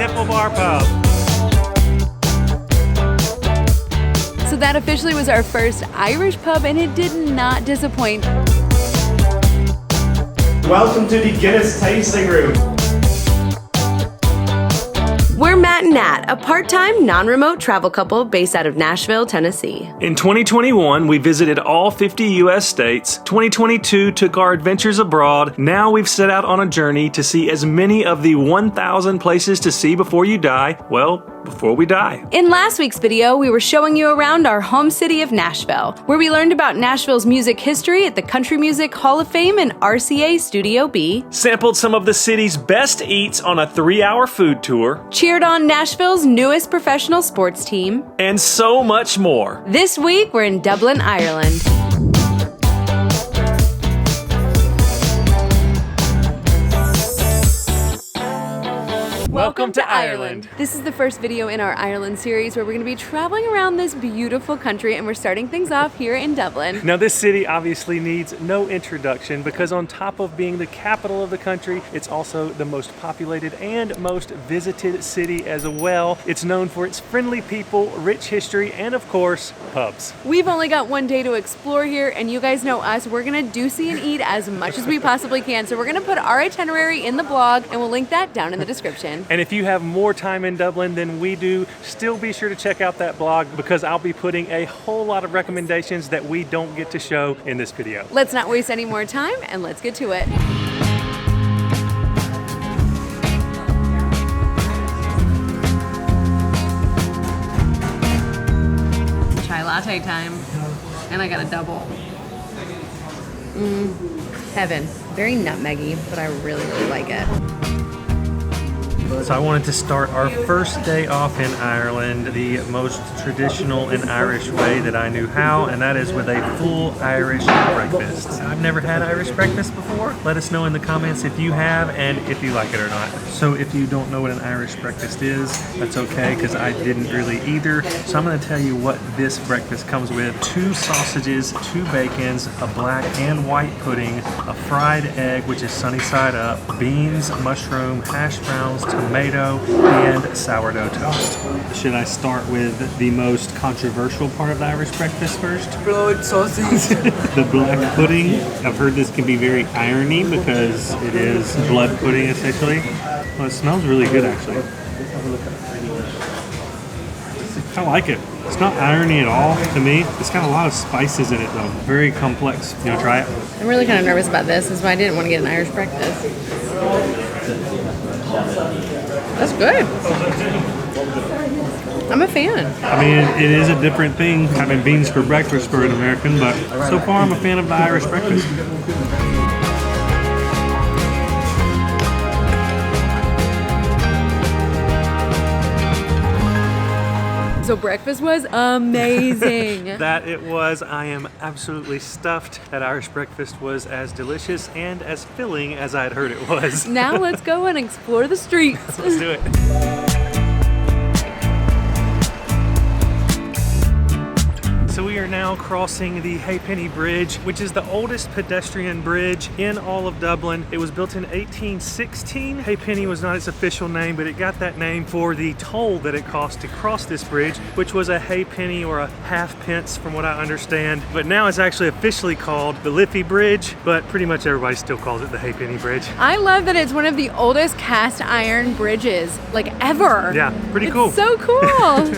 Temple Bar Pub. So that officially was our first Irish pub, and it did not disappoint. Welcome to the Guinness tasting room. We're Matt and Nat, a part-time, non-remote travel couple based out of Nashville, Tennessee. In 2021, we visited all 50 U.S. states. 2022 took our adventures abroad. Now we've set out on a journey to see as many of the 1,000 places to see before you die. Well, before we die. In last week's video, we were showing you around our home city of Nashville, where we learned about Nashville's music history at the Country Music Hall of Fame and RCA Studio B. Sampled some of the city's best eats on a 3-hour food tour. Cheered on Nashville's newest professional sports team. And so much more. This week, we're in Dublin, Ireland. Welcome to Ireland. This is the first video in our Ireland series where we're going to be traveling around this beautiful country, and we're starting things off here in Dublin. Now this city obviously needs no introduction because on top of being the capital of the country, it's also the most populated and most visited city as well. It's known for its friendly people, rich history, and of course, pubs. We've only got one day to explore here, and you guys know us. We're going to do see and eat as much as we possibly can. So we're going to put our itinerary in the blog, and we'll link that down in the description. And if you have more time in Dublin than we do, still be sure to check out that blog because I'll be putting a whole lot of recommendations that we don't get to show in this video. Let's not waste any more time and let's get to it. Chai latte time. And I got a double. Heaven. Very nutmeggy, but I really, really like it. So I wanted to start our first day off in Ireland the most traditional and Irish way that I knew how, and that is with a full Irish breakfast. I've never had Irish breakfast before. Let us know in the comments if you have and if you like it or not. So if you don't know what an Irish breakfast is, that's okay because I didn't really either. So I'm going to tell you what this breakfast comes with. 2 sausages, 2 bacons, a black and white pudding, a fried egg which is sunny side up, beans, mushroom, hash browns, tomato, and sourdough toast. Should I start with the most controversial part of the Irish breakfast first? Blood sausage. The black pudding. I've heard this can be very irony because it is blood pudding essentially. Well, it smells really good actually. I like it. It's not irony at all to me. It's got a lot of spices in it though. Very complex. You wanna try it? I'm really kind of nervous about this. That's why I didn't want to get an Irish breakfast. That's good. I'm a fan. I mean, it is a different thing having beans for breakfast for an American, but so far I'm a fan of the Irish breakfast. So breakfast was amazing. That it was. I am absolutely stuffed. That Irish breakfast was as delicious and as filling as I'd heard it was. Now let's go and explore the streets. Let's do it. So we are now crossing the Halfpenny Bridge, which is the oldest pedestrian bridge in all of Dublin. It was built in 1816. Halfpenny was not its official name, but it got that name for the toll that it cost to cross this bridge, which was a halfpenny or a half-pence from what I understand. But now it's actually officially called the Liffey Bridge, but pretty much everybody still calls it the Halfpenny Bridge. I love that it's one of the oldest cast iron bridges, like ever. Yeah, pretty cool. It's so cool.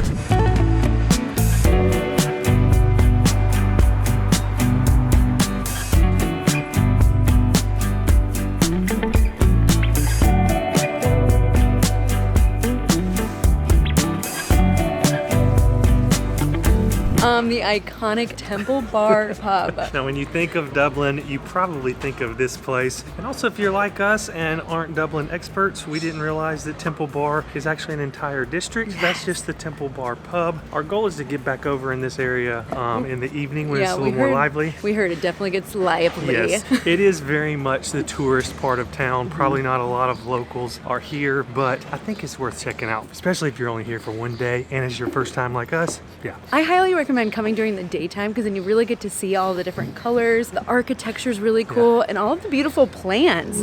The iconic Temple Bar Pub. Now when you think of Dublin, you probably think of this place. And also if you're like us and aren't Dublin experts, we didn't realize that Temple Bar is actually an entire district. Yes. That's just the Temple Bar Pub. Our goal is to get back over in this area in the evening when it's a little more lively. We heard it definitely gets lively. Yes, it is very much the tourist part of town. Probably not a lot of locals are here, but I think it's worth checking out, especially if you're only here for one day and it's your first time like us. Yeah. I highly recommend coming during the daytime because then you really get to see all the different colors. The architecture is really cool, and all of the beautiful plants.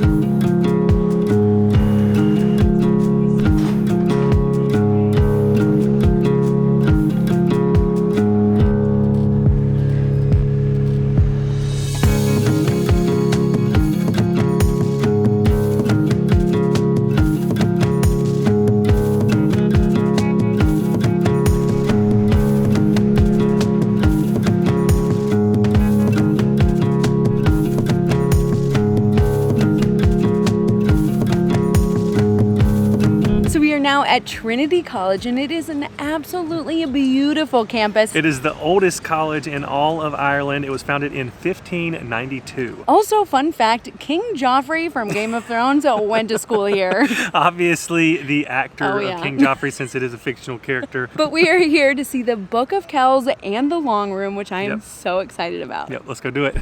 are now at Trinity College, and it is an absolutely beautiful campus. It is the oldest college in all of Ireland. It was founded in 1592. Also, fun fact, King Joffrey from Game of Thrones went to school here. Obviously, the actor Oh, yeah. of King Joffrey, since it is a fictional character. But we are here to see the Book of Kells and the Long Room, which I am Yep. so excited about. Yep, let's go do it.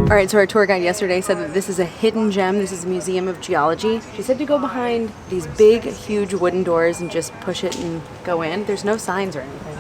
All right, so our tour guide yesterday said that this is a hidden gem. This is a museum of geology. She said to go behind these big, huge wooden doors and just push it and go in. There's no signs or anything.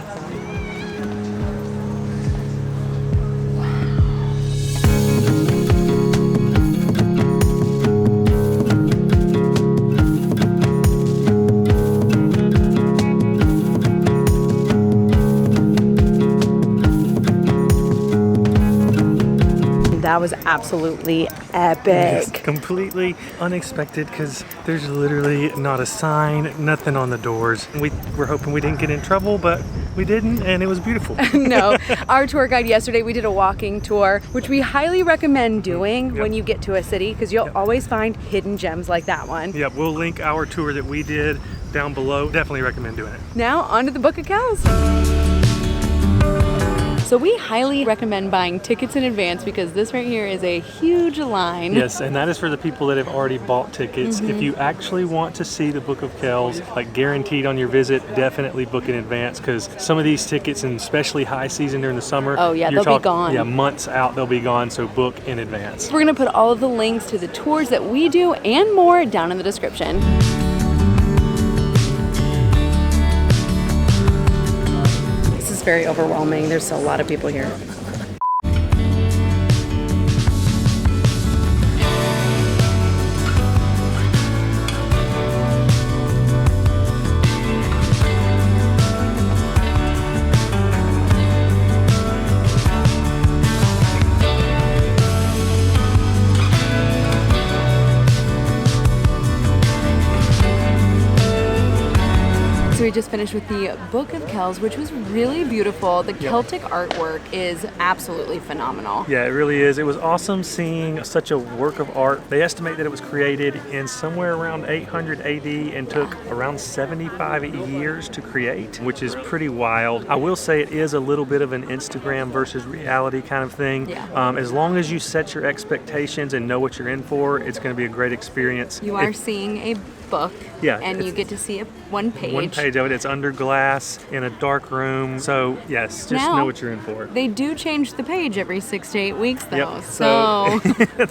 That was absolutely epic. It's completely unexpected because there's literally not a sign, nothing on the doors. We were hoping we didn't get in trouble, but we didn't, and it was beautiful. No, our tour guide yesterday, we did a walking tour, which we highly recommend doing when you get to a city because you'll always find hidden gems like that one. Yep, we'll link our tour that we did down below. Definitely recommend doing it. Now, on to the Book of Kells. So we highly recommend buying tickets in advance because this right here is a huge line. Yes, and that is for the people that have already bought tickets. If you actually want to see the Book of Kells, like guaranteed on your visit, definitely book in advance because some of these tickets, and especially high season during the summer, Oh, yeah, you're they'll be gone. Yeah, months out they'll be gone, so book in advance. We're gonna put all of the links to the tours that we do and more down in the description. This is very overwhelming. There's a lot of people here. So we just finished with the Book of Kells, which was really beautiful. The Celtic artwork is absolutely phenomenal. Yeah, it really is. It was awesome seeing such a work of art. They estimate that it was created in somewhere around 800 AD and took around 75 years to create, which is pretty wild. I will say it is a little bit of an Instagram versus reality kind of thing. Yeah. As long as you set your expectations and know what you're in for, it's going to be a great experience. You are seeing a book, Yeah, and you get to see one page. One page of it. It's under glass in a dark room. So yes, just Now, know what you're in for. They do change the page every 6 to 8 weeks, though. Yep. So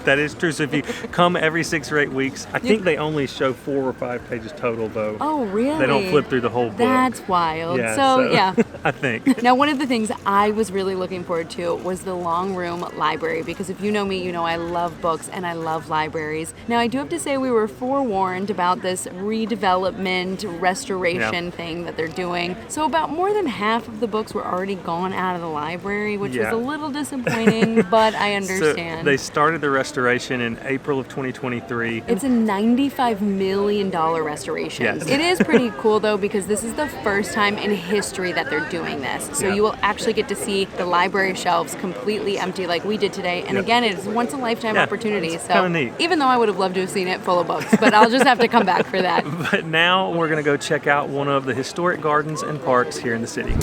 That is true. So if you come every 6 or 8 weeks, I think they only show 4 or 5 pages total, though. oh, really? They don't flip through the whole book. That's wild. Yeah, so yeah. I think. Now, one of the things I was really looking forward to was the Long Room Library because if you know me, you know I love books and I love libraries. Now, I do have to say we were forewarned about this redevelopment, restoration thing that they're doing. So about more than half of the books were already gone out of the library, which was a little disappointing, but I understand. So they started the restoration in April of 2023. It's a $95 million restoration. Yes. It is pretty cool though because this is the first time in history that they're doing this. So you will actually get to see the library shelves completely empty like we did today. And again, it's once a lifetime opportunity. It's So kinda neat. even though I would have loved to have seen it full of books, but I'll just have to come back for that. But now we're going to go check out one of the historic gardens and parks here in the city.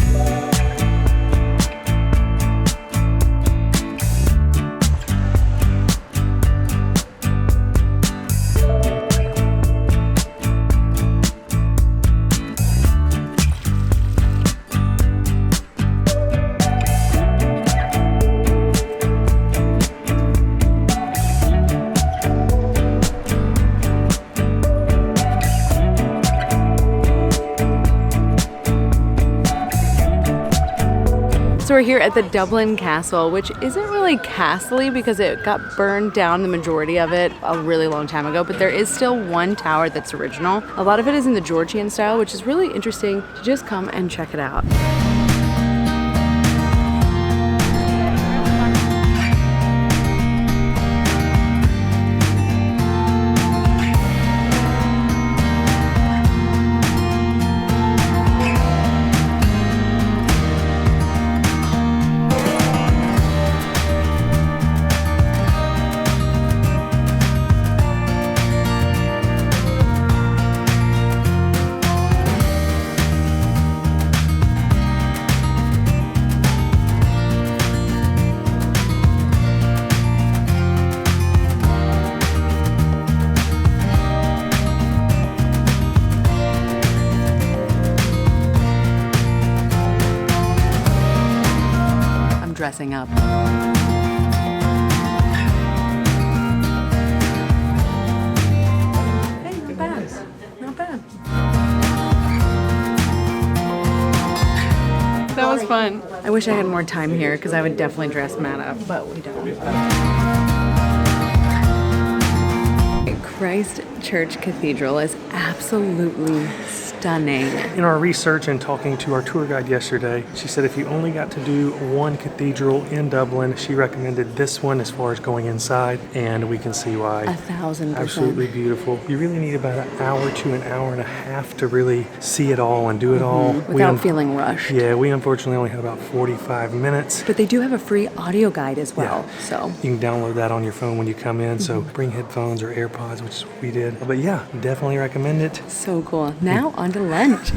So we're here at the Dublin Castle, which isn't really castle-y because it got burned down, the majority of it, a really long time ago, but there is still one tower that's original. A lot of it is in the Georgian style, which is really interesting to just come and check it out. thing up. Hey, not bad. Not bad. That was fun. I wish I had more time here because I would definitely dress Matt up, but we don't. Christ Church Cathedral is absolutely stunning. In our research and talking to our tour guide yesterday, she said if you only got to do one cathedral in Dublin, she recommended this one as far as going inside, and we can see why. 1,000%. Absolutely beautiful. You really need about an hour to an hour and a half to really see it all and do it all. Without feeling rushed. Yeah, we unfortunately only had about 45 minutes. But they do have a free audio guide as well, so. You can download that on your phone when you come in, so bring headphones or AirPods, which is what we did. But yeah, definitely recommend it. So cool. Now on to lunch.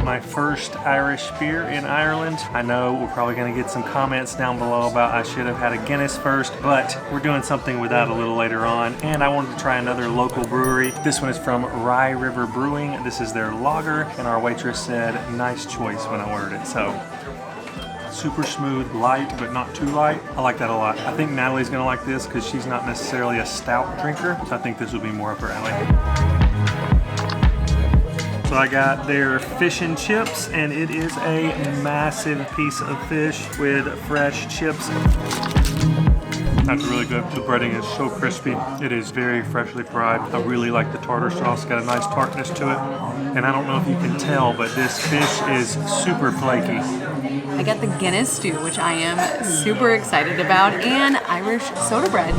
My first Irish beer in Ireland. I know we're probably going to get some comments down below about I should have had a Guinness first, but we're doing something with that a little later on. And I wanted to try another local brewery. This one is from Rye River Brewing. This is their lager, and our waitress said nice choice when I ordered it. So super smooth, light, but not too light. I like that a lot. I think Natalie's going to like this because she's not necessarily a stout drinker, so I think this will be more up her alley. So I got their fish and chips, and it is a massive piece of fish with fresh chips. That's really good. The breading is so crispy. It is very freshly fried. I really like the tartar sauce. Got a nice tartness to it. And I don't know if you can tell, but this fish is super flaky. I got the Guinness stew, which I am super excited about, and Irish soda bread.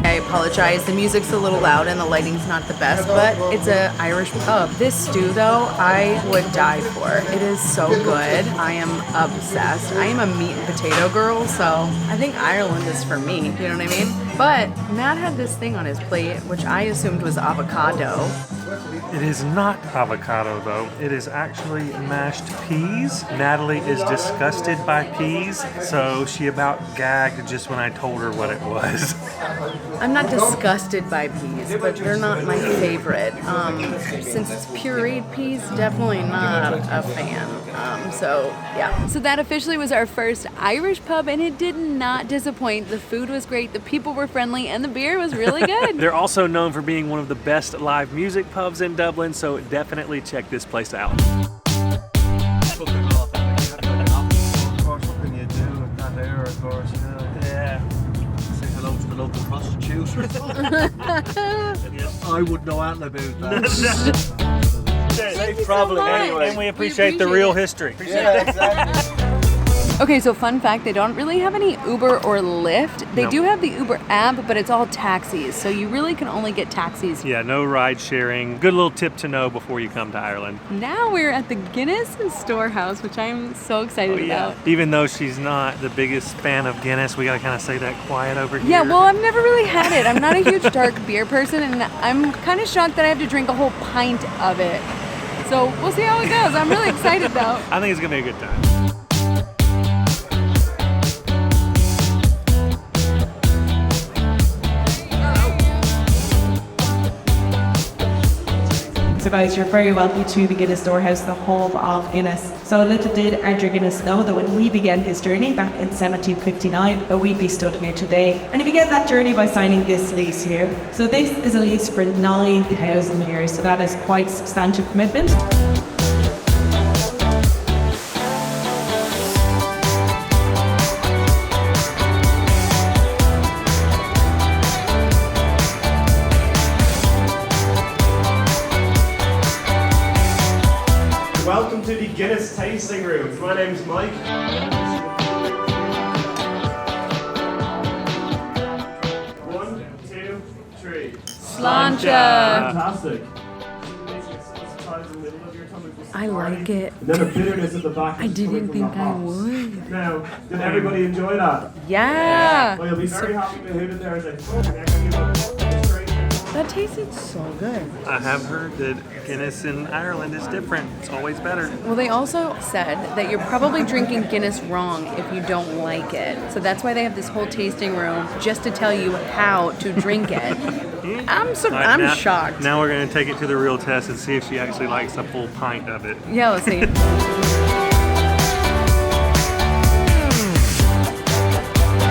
I apologize, the music's a little loud and the lighting's not the best, but it's an Irish pub. This stew though, I would die for. It is so good. I am obsessed. I am a meat and potato girl, so I think Ireland is for me, you know what I mean? But Matt had this thing on his plate, which I assumed was avocado. It is not avocado though. It is actually mashed peas. Natalie is disgusted by peas, so she about gagged just when I told her what it was. I'm not disgusted by peas, but they're not my favorite. Since it's pureed peas, definitely not a fan. So yeah. So that officially was our first Irish pub, and it did not disappoint. The food was great, the people were friendly, and the beer was really good. They're also known for being one of the best live music pubs in Dublin, so definitely check this place out. Local prostitute. I would know anything about that. Safe traveling anyway. And we appreciate the real history. Yeah, exactly. Okay, so fun fact, they don't really have any Uber or Lyft. They do have the Uber app, but it's all taxis, so you really can only get taxis. Yeah, no ride sharing. Good little tip to know before you come to Ireland. Now we're at the Guinness Storehouse, which I'm so excited about. Even though she's not the biggest fan of Guinness, we gotta kind of say that quiet over here. Yeah, well, I've never really had it. I'm not a huge dark beer person, and I'm kind of shocked that I have to drink a whole pint of it. So we'll see how it goes. I'm really excited though. I think it's gonna be a good time. So guys, you're very welcome to the Guinness Storehouse, the home of Guinness. So little did Andrew Guinness know that when we began his journey back in 1759, that we'd be stood here today. And he began that journey by signing this lease here. So this is a lease for 9,000 years, so that is quite substantial commitment. Welcome to the Guinness tasting room. My name's Mike. 1, 2, 3. Sláinte. Fantastic. I like it. Then a bitterness at the back. I didn't think I would. Now, did everybody enjoy that? Yeah. Well, you'll be very happy to hear it there as I next to you. That tasted so good. I have heard that Guinness in Ireland is different. It's always better. Well, they also said that you're probably drinking Guinness wrong if you don't like it. So that's why they have this whole tasting room just to tell you how to drink it. I'm shocked. Now we're going to take it to the real test and see if she actually likes a full pint of it. Yeah, let's see.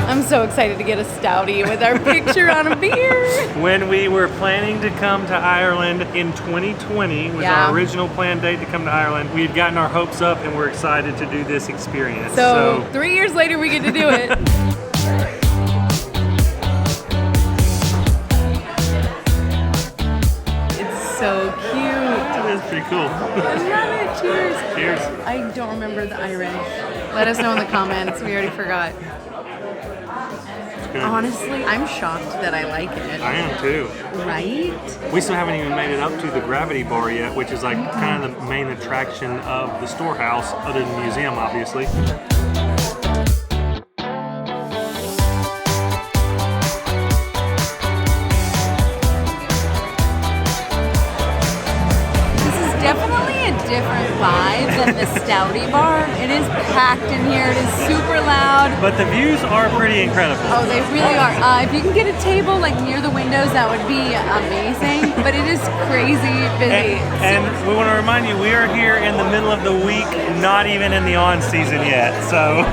I'm so excited to get a stoutie with our picture on a beer. When we were planning to come to Ireland in 2020, was our original planned date to come to Ireland, we had gotten our hopes up and we're excited to do this experience. So 3 years later, we get to do it. It's so cute. It is pretty cool. I love it. Cheers. Cheers. I don't remember the Irish. Let us know in the comments. We already forgot. Honestly, I'm shocked that I like it. I am too. Right? We still haven't even made it up to the Gravity Bar yet, which is like kind of the main attraction of the storehouse, other than the museum, obviously. Definitely a different vibe than the Stouty Bar. It is packed in here. It is super loud. But the views are pretty incredible. Oh, they really are. If you can get a table like near the windows, that would be amazing. But it is crazy busy. And we want to remind you, we are here in the middle of the week, not even in the on season yet. So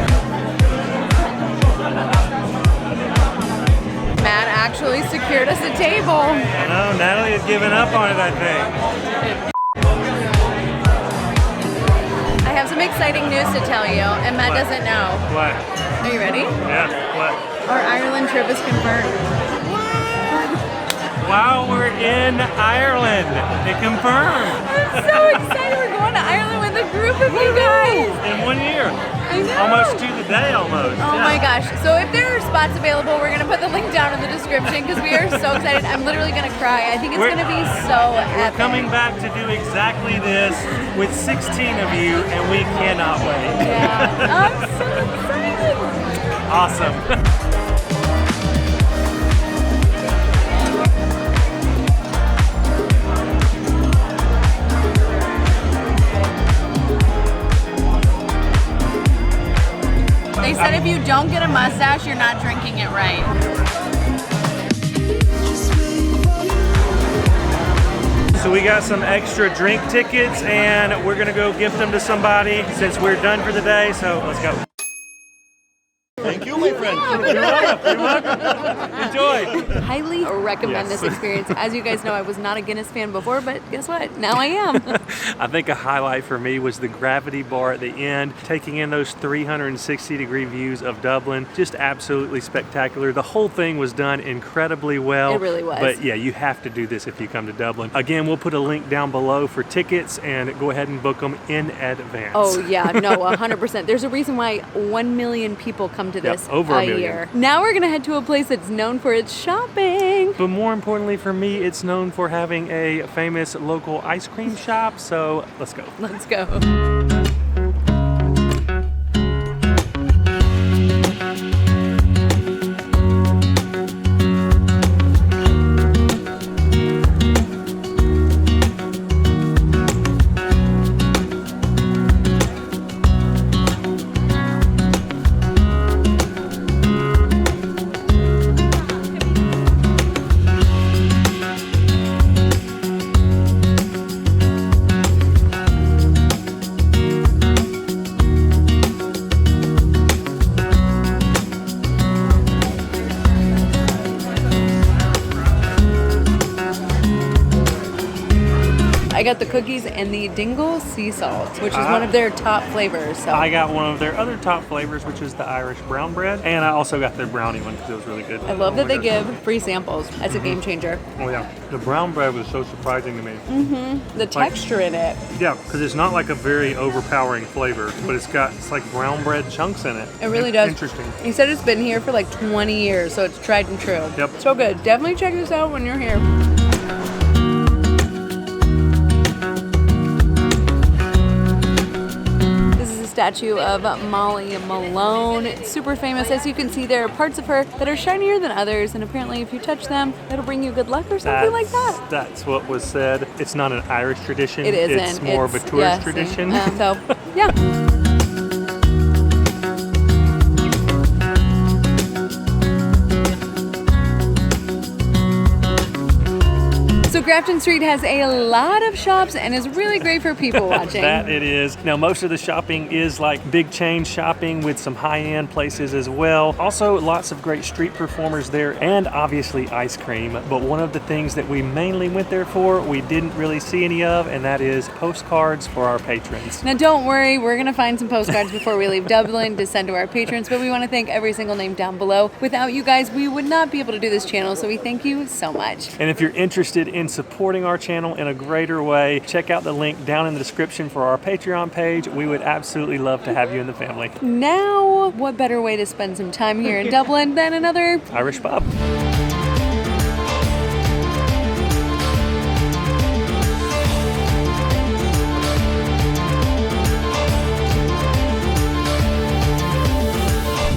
Matt actually secured us a table. no, Natalie has given up on it, I think. I have some exciting news to tell you, and Matt doesn't know. What? Are you ready? Yeah, what? Our Ireland trip is confirmed. Wow, we're in Ireland. It confirmed. I'm so excited. We're going to Ireland with a group of you guys. In 1 year. I know. Almost to the day, almost. Oh my gosh. So if there are spots available, we're going to put the link down in the description because we are so excited. I'm literally going to cry. I think it's going to be so epic. We're coming back to do exactly this with 16 of you, and we cannot wait. Yeah. I'm so excited. Awesome. They said if you don't get a mustache, you're not drinking it right. So we got some extra drink tickets, and we're gonna go gift them to somebody since we're done for the day. So let's go. Thank you, my friend. You're welcome. Enjoy. Highly recommend Yes. this experience. As you guys know, I was not a Guinness fan before, but guess what? Now I am. I think a highlight for me was the Gravity Bar at the end, taking in those 360-degree views of Dublin. Just absolutely spectacular. The whole thing was done incredibly well. It really was. But yeah, you have to do this if you come to Dublin. Again, we'll put a link down below for tickets, and go ahead and book them in advance. Oh yeah, no, 100%. There's a reason why 1 million people come to this over a million. year. Now we're gonna head to a place that's known for its shopping. But more importantly for me, it's known for having a famous local ice cream shop. So let's go. Let's go. I got the cookies and the Dingle sea salt, which is one of their top flavors. So I got one of their other top flavors, which is the Irish brown bread, and I also got their brownie one because it was really good. I love that they give free samples. That's a game changer. Oh yeah, the brown bread was so surprising to me. The texture in it. Yeah, because it's not like a very overpowering flavor, but it's like brown bread chunks in it. It really does. Interesting. He said it's been here for like 20 years, so it's tried and true. Yep. So good. Definitely check this out when you're here. statue of Molly Malone. It's super famous. As you can see, there are parts of her that are shinier than others, and apparently if you touch them, it'll bring you good luck or something like that. That's what was said. It's not an Irish tradition. It isn't. It's more of a tourist tradition. So, yeah. So Grafton Street has a lot of shops and is really great for people watching. That it is. Now, most of the shopping is like big chain shopping with some high-end places as well. Also, lots of great street performers there and obviously ice cream. But one of the things that we mainly went there for, we didn't really see any of, and that is postcards for our patrons. Now, don't worry, we're going to find some postcards before we leave Dublin to send to our patrons, but we want to thank every single name down below. Without you guys, we would not be able to do this channel, so we thank you so much. And if you're interested in supporting our channel in a greater way, check out the link down in the description for our Patreon page. We would absolutely love to have you in the family. Now, what better way to spend some time here in Dublin than another Irish pub.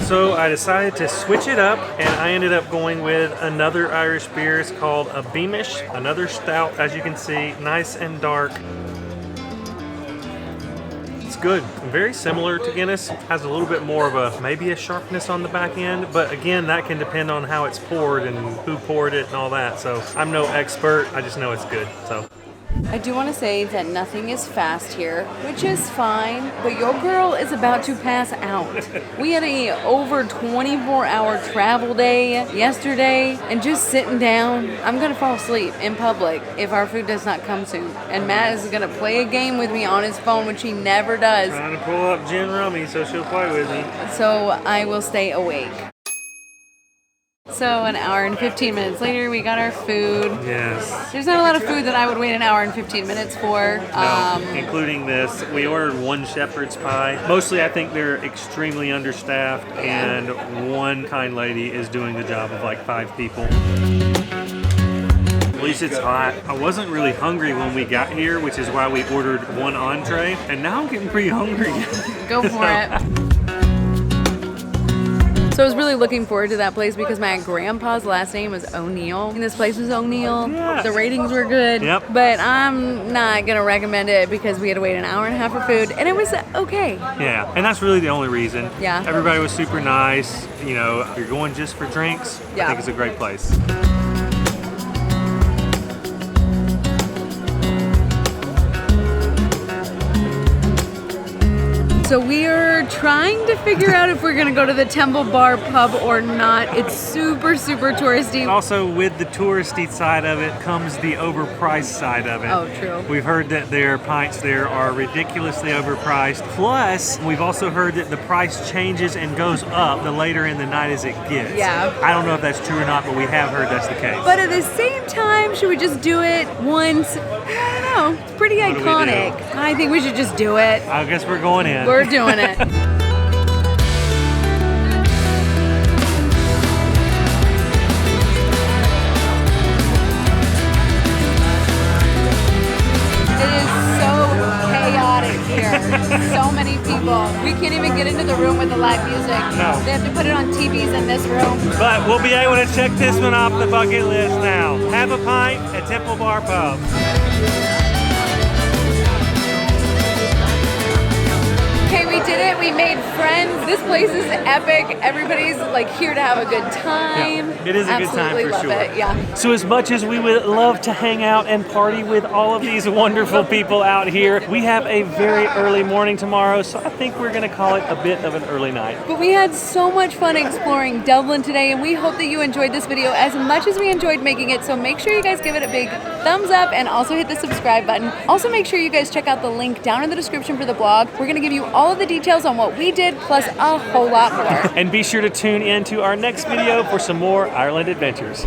So I decided to switch it up, and I ended up going with another Irish beer. It's called a Beamish, another stout, as you can see, nice and dark. It's good. Very similar to Guinness. Has a little bit more of maybe a sharpness on the back end, but again, that can depend on how it's poured and who poured it and all that. So I'm no expert, I just know it's good. So I do want to say that nothing is fast here, which is fine, but your girl is about to pass out. We had a over 24-hour travel day yesterday, and just sitting down, I'm going to fall asleep in public if our food does not come soon. And Matt is going to play a game with me on his phone, which he never does. trying to pull up gin rummy so she'll play with me. So I will stay awake. So an hour and 15 minutes later, we got our food. Yes. There's not a lot of food that I would wait an hour and 15 minutes for. No, including this. We ordered one shepherd's pie. Mostly I think they're extremely understaffed, and one kind lady is doing the job of like 5 people. At least it's hot. I wasn't really hungry when we got here, which is why we ordered one entree, and now I'm getting pretty hungry. Go for it. So I was really looking forward to that place because my grandpa's last name was O'Neill, and this place was O'Neill. Yes. The ratings were good, Yep. but I'm not gonna recommend it because we had to wait an hour and a half for food, and it was okay. Yeah, and that's really the only reason. Yeah. Everybody was super nice. You know, if you're going just for drinks, Yeah. I think it's a great place. So we are trying to figure out if we're gonna go to the Temple Bar pub or not. It's super, super touristy. Also, with the touristy side of it comes the overpriced side of it. Oh, true. We've heard that their pints there are ridiculously overpriced. Plus, we've also heard that the price changes and goes up the later in the night as it gets. Yeah. I don't know if that's true or not, but we have heard that's the case. But at the same time, should we just do it once? I don't know. It's pretty What do we do? iconic. I think we should just do it. I guess we're going in. We're doing it. So many people. We can't even get into the room with the live music. No. They have to put it on TVs in this room. But we'll be able to check this one off the bucket list now. Have a pint at Temple Bar Pub. Okay, we did it. We made friends. This place is epic. Everybody's like here to have a good time. Yeah, it is a good time Absolutely for love sure. It. Yeah. So as much as we would love to hang out and party with all of these wonderful people out here, we have a very early morning tomorrow, so I think we're going to call it a bit of an early night. But we had so much fun exploring Dublin today, and we hope that you enjoyed this video as much as we enjoyed making it. So make sure you guys give it a big thumbs up and also hit the subscribe button. Also make sure you guys check out the link down in the description for the blog. We're going to give you all of the details on what we did, plus a whole lot more. And be sure to tune in to our next video for some more Ireland adventures.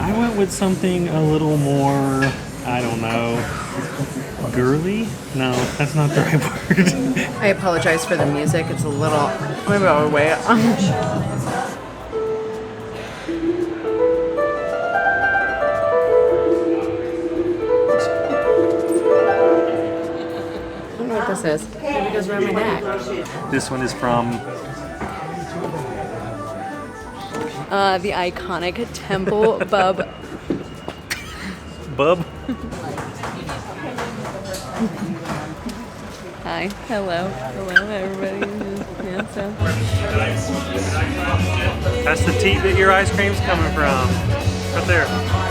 I went with something a little more, I don't know, girly? No, that's not the right word. I apologize for the music. It's a little, maybe I'll wait. necklace is. It goes around my neck. This one is from The iconic Temple Bub. Bub. Hi. Hello. Hello, everybody. Yeah, so. That's the teat that your ice cream's coming from. Right there.